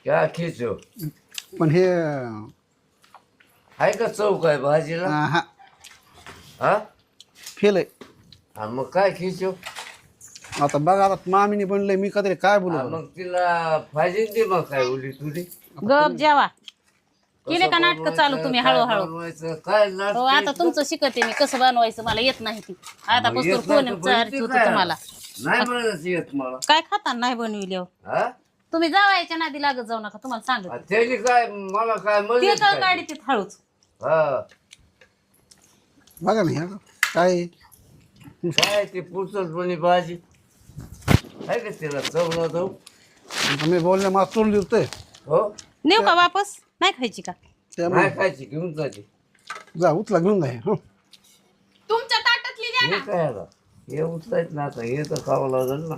क्या खिचो पण हे आहे का चव काय भाजीला हा हा फेल आहे. हा मग काय खिचो आता बघा आता मामीने बनलंय मी कधी काय बोलू हा बरं? मग तिला भाजी दे मग काय उली तुली गप जेवा केले कसं का नाटक चालू बनवायचं, तुम्ही काय हळूहळू बनवायचं, काय नाटक हो आता तुमचं शिकते मी कसं बनवायचं मला येत नाही ती आतापासून येत नाही तर कोण बनते विचारत होतं काय? तुम्हाला नाही म्हणत येत मला काय खाताना नाही बनविले हा तुम्ही जावायच्या नादी लागत जाऊ नका तुम्हाला सांगत त्याची काय मला काय ते म्हणत का गाडी तिथ हळूच हा बघा ना ह्या काय काय ते पुसटपणी भाजी आहे का तिला चव न जाऊ मी बोलले मला तोंड दिवतोय हो नेऊ का वापस नाही खायची का त्यामुळे नाही खायची घेऊन जाते जा उचला घेऊन जा हे, हं. तुमच्या ताटातली द्या हे काय आता हे उचलायच ना आता हे तर खावं लागेल ना